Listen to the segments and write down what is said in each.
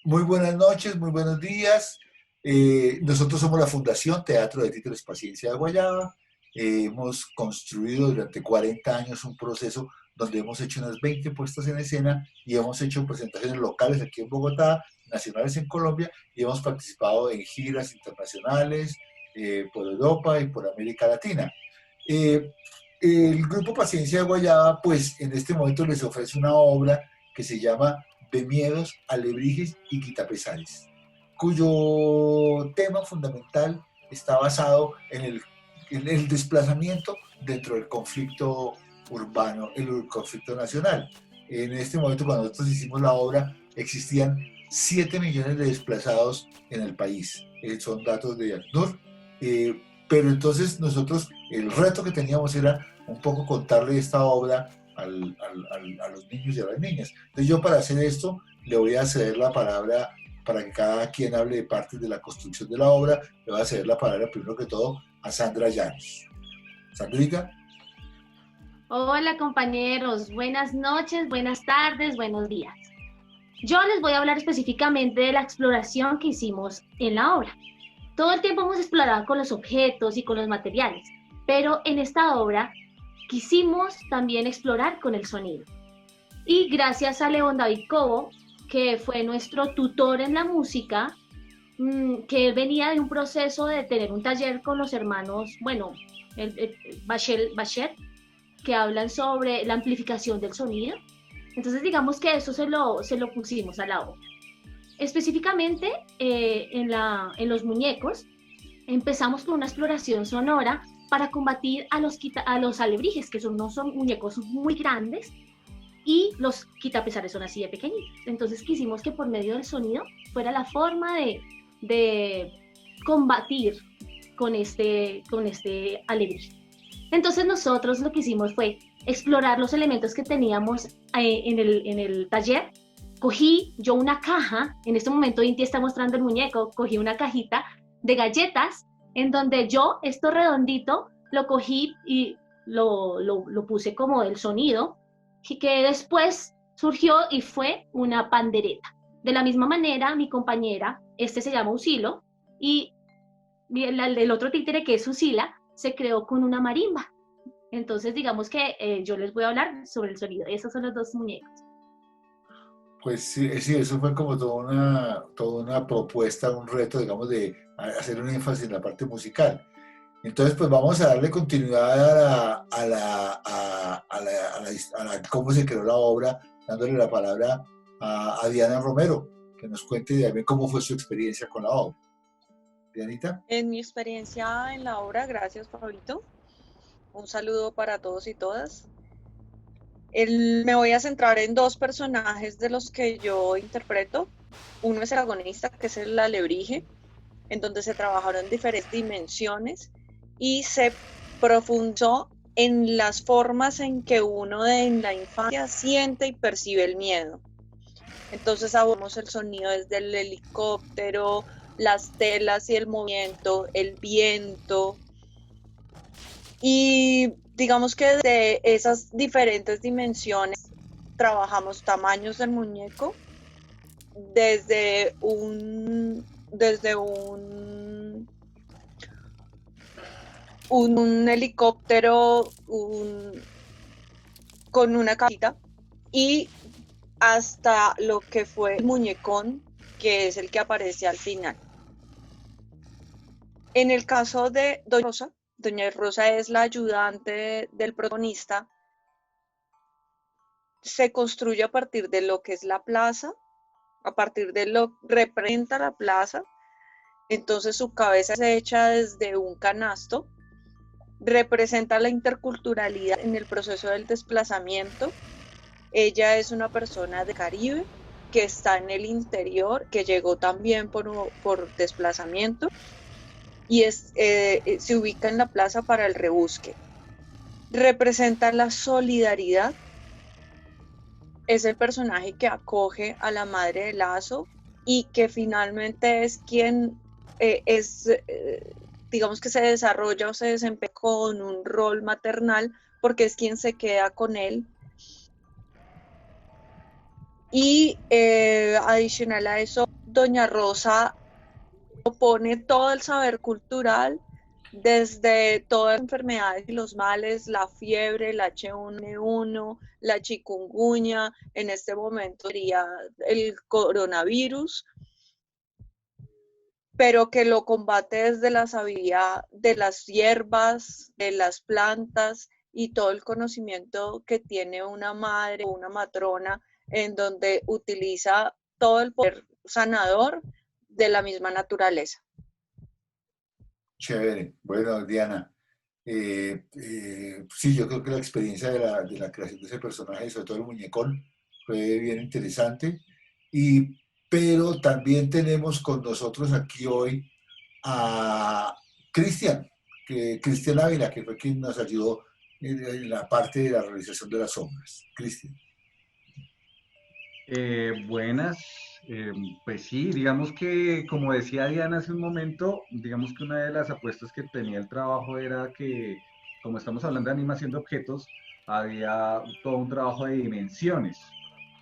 Muy buenas noches, muy buenos días. Nosotros somos la Fundación Teatro de Títeres Paciencia de Guayaba. Hemos construido durante 40 años un proceso donde hemos hecho unas 20 puestas en escena y hemos hecho presentaciones locales aquí en Bogotá, nacionales en Colombia, y hemos participado en giras internacionales por Europa y por América Latina. Eh, el Grupo Paciencia de Guayaba, pues en este momento les ofrece una obra que se llama De Miedos, Alebrijes y Quitapesares, cuyo tema fundamental está basado en el desplazamiento dentro del conflicto urbano, el conflicto nacional. En este momento, cuando nosotros hicimos la obra, existían 7 millones de desplazados en el país. Son datos de ACNUR. Pero entonces nosotros, el reto que teníamos era un poco contarle esta obra a los niños y a las niñas. Entonces yo para hacer esto le voy a ceder la palabra para que cada quien hable de partes de la construcción de la obra. Le voy a ceder la palabra primero que todo a Sandra Llanos. Sandrita. Hola compañeros, buenas noches, buenas tardes, buenos días. Yo les voy a hablar específicamente de la exploración que hicimos en la obra. Todo el tiempo hemos explorado con los objetos y con los materiales, pero en esta obra quisimos también explorar con el sonido. Y gracias a León David Cobo, que fue nuestro tutor en la música, que él venía de un proceso de tener un taller con los hermanos, bueno, Bachet, que hablan sobre la amplificación del sonido. Entonces digamos que eso se lo pusimos a la obra. Específicamente en los muñecos empezamos con una exploración sonora para combatir a los alebrijes, que no son muñecos muy grandes, y los quitapesares son así de pequeñitos. Entonces quisimos que por medio del sonido fuera la forma de combatir con este alebrije. Entonces nosotros lo que hicimos fue explorar los elementos que teníamos en el taller. Cogí yo una caja, en este momento Inti está mostrando el muñeco, cogí una cajita de galletas en donde yo esto redondito lo cogí y lo puse como el sonido, que después surgió y fue una pandereta. De la misma manera, mi compañera, este se llama Usilo, y el otro títere que es Usila, se creó con una marimba. Entonces, digamos que yo les voy a hablar sobre el sonido. Esos son los dos muñecos. Pues sí, sí, eso fue como toda una propuesta, un reto, digamos, de hacer un énfasis en la parte musical. Entonces, pues vamos a darle continuidad cómo se creó la obra, dándole la palabra a Diana Romero, que nos cuente también cómo fue su experiencia con la obra. Dianita. En mi experiencia en la obra, gracias Pablito, un saludo para todos y todas. Me voy a centrar en dos personajes de los que yo interpreto. Uno es el agonista, que es el alebrije, en donde se trabajaron diferentes dimensiones y se profundizó en las formas en que uno en la infancia siente y percibe el miedo. Entonces abordamos el sonido desde el helicóptero, las telas y el movimiento, el viento. Y digamos que de esas diferentes dimensiones trabajamos tamaños del muñeco desde un helicóptero con una casita y hasta lo que fue el muñecón, que es el que aparece al final. En el caso de Doña Rosa es la ayudante del protagonista, se construye a partir de lo que es la plaza, a partir de lo que representa la plaza. Entonces su cabeza es hecha desde un canasto, representa la interculturalidad en el proceso del desplazamiento. Ella es una persona de Caribe que está en el interior, que llegó también por desplazamiento y se ubica en la plaza para el rebusque. Representa la solidaridad. Es el personaje que acoge a la madre de Lazo y que finalmente es quien digamos que se desarrolla o se desempeña con un rol maternal porque es quien se queda con él Y adicional a eso, doña Rosa pone todo el saber cultural, desde todas las enfermedades y los males, la fiebre, el H1N1, la chikungunya, en este momento sería el coronavirus, pero que lo combate desde la sabiduría de las hierbas, de las plantas y todo el conocimiento que tiene una madre o una matrona, en donde utiliza todo el poder sanador de la misma naturaleza. Chévere. Bueno, Diana, sí, yo creo que la experiencia de la creación de ese personaje, sobre todo el muñecón, fue bien interesante. Y, pero también tenemos con nosotros aquí hoy a Cristian, Cristian Ávila, que fue quien nos ayudó en la parte de la realización de las sombras. Cristian. Buenas, pues sí, digamos que como decía Diana hace un momento, digamos que una de las apuestas que tenía el trabajo era que, como estamos hablando de animación de objetos, había todo un trabajo de dimensiones,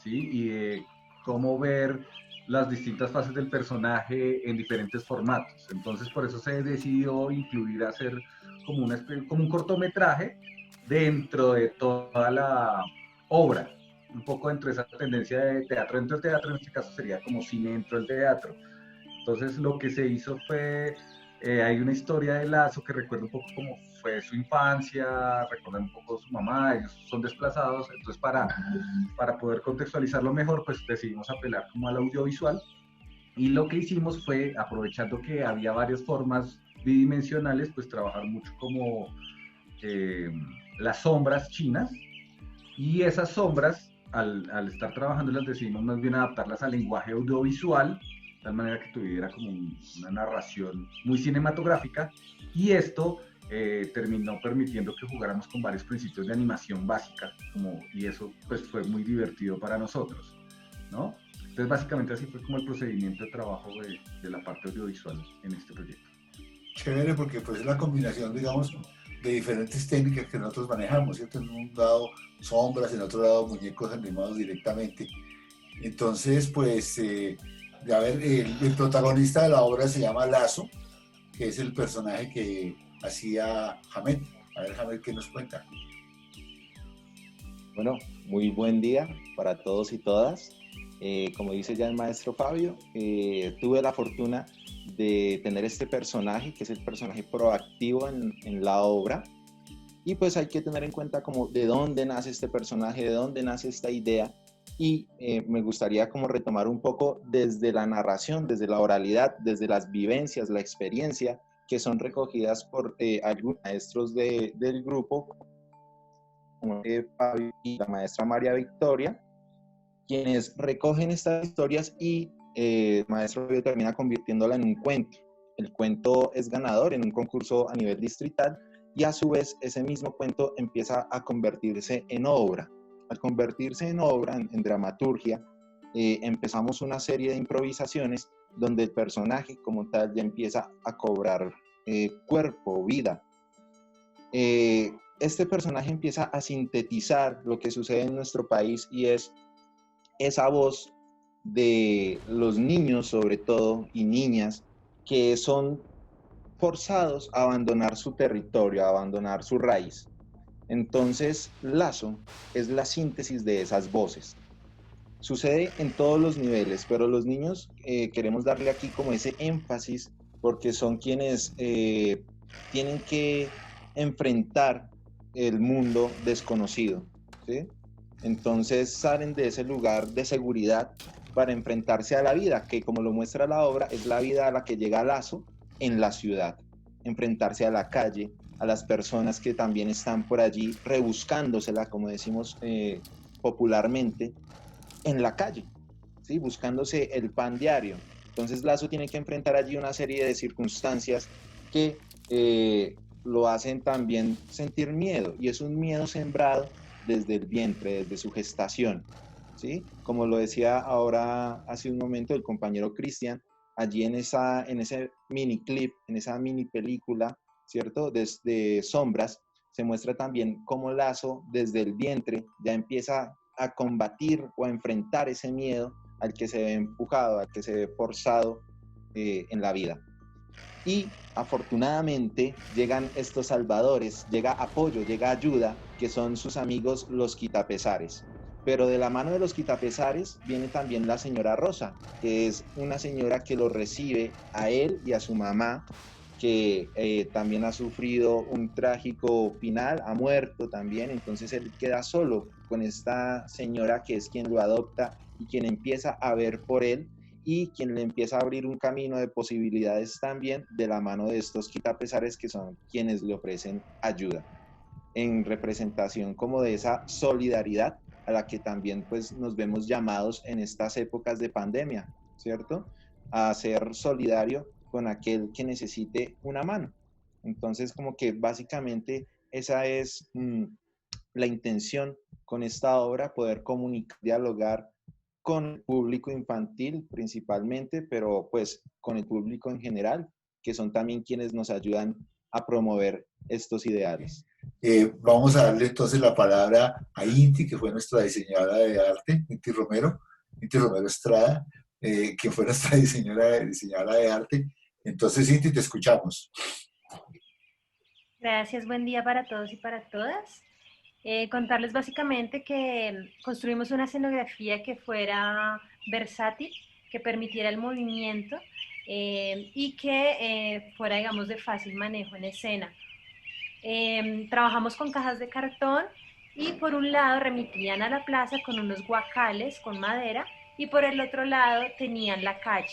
¿sí? Y de cómo ver las distintas fases del personaje en diferentes formatos. Entonces, por eso se decidió incluir hacer como, como un cortometraje dentro de toda la obra, un poco dentro de esa tendencia de teatro dentro del teatro, en este caso sería como cine dentro del teatro. Entonces lo que se hizo fue, hay una historia de Lazo que recuerda un poco cómo fue su infancia, recuerda un poco su mamá, ellos son desplazados, entonces para poder contextualizarlo mejor, pues decidimos apelar como al audiovisual. Y lo que hicimos fue, aprovechando que había varias formas bidimensionales, pues trabajar mucho como eh, las sombras chinas, y esas sombras, al estar trabajando, las decidimos más bien adaptarlas al lenguaje audiovisual, de tal manera que tuviera como una narración muy cinematográfica, y esto terminó permitiendo que jugáramos con varios principios de animación básica, y eso pues fue muy divertido para nosotros, ¿no? Entonces básicamente así fue como el procedimiento de trabajo de la parte audiovisual en este proyecto. Chévere, porque pues es la combinación, digamos, de diferentes técnicas que nosotros manejamos, ¿cierto? En un lado sombras, en otro lado muñecos animados directamente. Entonces, pues, a ver, el protagonista de la obra se llama Lazo, que es el personaje que hacía Hamed. A ver, Hamed, ¿qué nos cuenta? Bueno, muy buen día para todos y todas. Como dice ya el maestro Fabio, tuve la fortuna de tener este personaje, que es el personaje proactivo en la obra. Y pues hay que tener en cuenta como de dónde nace este personaje, de dónde nace esta idea. Y me gustaría como retomar un poco desde la narración, desde la oralidad, desde las vivencias, la experiencia, que son recogidas por algunos maestros del grupo, como Fabio y la maestra María Victoria, quienes recogen estas historias y el maestro Fabio termina convirtiéndola en un cuento. El cuento es ganador en un concurso a nivel distrital y a su vez ese mismo cuento empieza a convertirse en obra. Al convertirse en obra, en dramaturgia, empezamos una serie de improvisaciones donde el personaje como tal ya empieza a cobrar cuerpo, vida. Este personaje empieza a sintetizar lo que sucede en nuestro país y es esa voz de los niños, sobre todo, y niñas, que son forzados a abandonar su territorio, a abandonar su raíz. Entonces, Lazo es la síntesis de esas voces. Sucede en todos los niveles, pero los niños queremos darle aquí como ese énfasis porque son quienes tienen que enfrentar el mundo desconocido, ¿sí? Entonces salen de ese lugar de seguridad para enfrentarse a la vida, que como lo muestra la obra, es la vida a la que llega Lazo en la ciudad. Enfrentarse a la calle, a las personas que también están por allí rebuscándosela, como decimos popularmente, en la calle, ¿sí? Buscándose el pan diario. Entonces Lazo tiene que enfrentar allí una serie de circunstancias que lo hacen también sentir miedo, y es un miedo sembrado desde el vientre, desde su gestación, ¿sí? Como lo decía ahora hace un momento el compañero Cristian, allí en ese mini clip, en esa mini película, ¿cierto? Desde Sombras, se muestra también cómo Lazo desde el vientre ya empieza a combatir o a enfrentar ese miedo al que se ve empujado, al que se ve forzado en la vida. Y afortunadamente llegan estos salvadores, llega apoyo, llega ayuda, que son sus amigos los quitapesares. Pero de la mano de los quitapesares viene también la señora Rosa, que es una señora que lo recibe a él y a su mamá, que también ha sufrido un trágico final, ha muerto también, entonces él queda solo con esta señora que es quien lo adopta y quien empieza a ver por él y quien le empieza a abrir un camino de posibilidades también de la mano de estos quitapesares que son quienes le ofrecen ayuda, en representación como de esa solidaridad a la que también pues nos vemos llamados en estas épocas de pandemia, ¿cierto? A ser solidario con aquel que necesite una mano. Entonces, como que básicamente esa es la intención con esta obra, poder comunicar, dialogar con el público infantil principalmente, pero pues con el público en general, que son también quienes nos ayudan a promover estos ideales. Vamos a darle entonces la palabra a Inti, que fue nuestra diseñadora de arte, Inti Romero Estrada, que fue nuestra diseñadora de arte. Entonces, Inti, te escuchamos. Gracias, buen día para todos y para todas. Contarles básicamente que construimos una escenografía que fuera versátil, que permitiera el movimiento y que fuera, digamos, de fácil manejo en escena. Trabajamos con cajas de cartón y por un lado remitían a la plaza con unos guacales con madera y por el otro lado tenían la calle,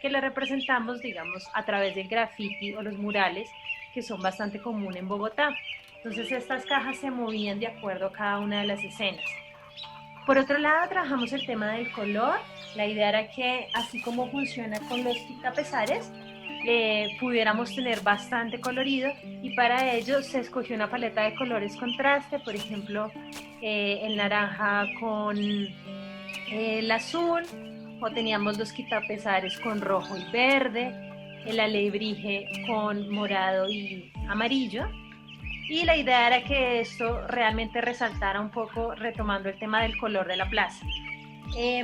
que la representamos, digamos, a través del graffiti o los murales, que son bastante comunes en Bogotá. Entonces estas cajas se movían de acuerdo a cada una de las escenas. Por otro lado, trabajamos el tema del color. La idea era que, así como funciona con los quitapesares, pudiéramos tener bastante colorido y para ello se escogió una paleta de colores contraste, por ejemplo, el naranja con el azul, o teníamos los quitapesares con rojo y verde, el alebrije con morado y amarillo. Y la idea era que esto realmente resaltara un poco, retomando el tema del color de la plaza.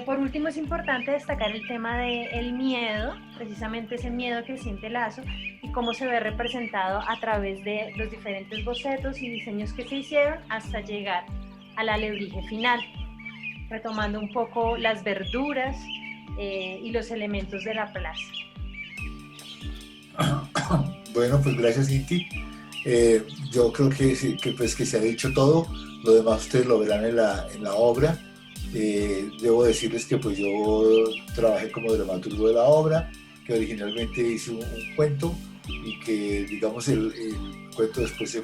Por último, es importante destacar el tema del miedo, precisamente ese miedo que siente Lazo y cómo se ve representado a través de los diferentes bocetos y diseños que se hicieron hasta llegar al alebrije final, retomando un poco las verduras y los elementos de la plaza. Bueno, pues gracias, Inti. Yo creo que se ha dicho todo, lo demás ustedes lo verán en la obra. Debo decirles que pues yo trabajé como dramaturgo de la obra, que originalmente hice un cuento y que digamos el cuento después se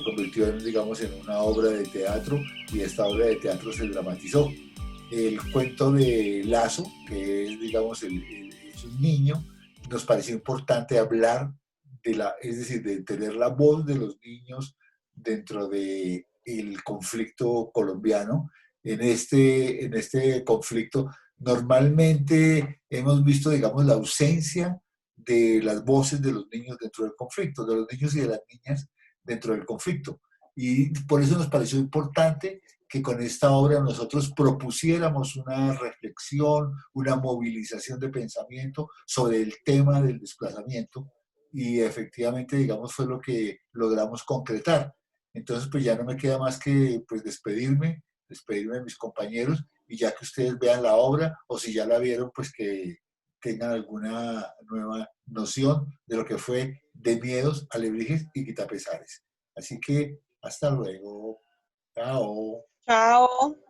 convirtió digamos en una obra de teatro y esta obra de teatro se dramatizó. El cuento de Lazo, que es digamos es un niño, nos pareció importante hablar es decir, de tener la voz de los niños dentro del conflicto colombiano. En este conflicto normalmente hemos visto, digamos, la ausencia de las voces de los niños dentro del conflicto, de los niños y de las niñas dentro del conflicto. Y por eso nos pareció importante que con esta obra nosotros propusiéramos una reflexión, una movilización de pensamiento sobre el tema del desplazamiento y efectivamente, digamos, fue lo que logramos concretar. Entonces, pues ya no me queda más que pues despedirme de mis compañeros y ya que ustedes vean la obra o si ya la vieron, pues que tengan alguna nueva noción de lo que fue De Miedos, Alebrijes y Quitapesares. Así que hasta luego. Chao. Chao.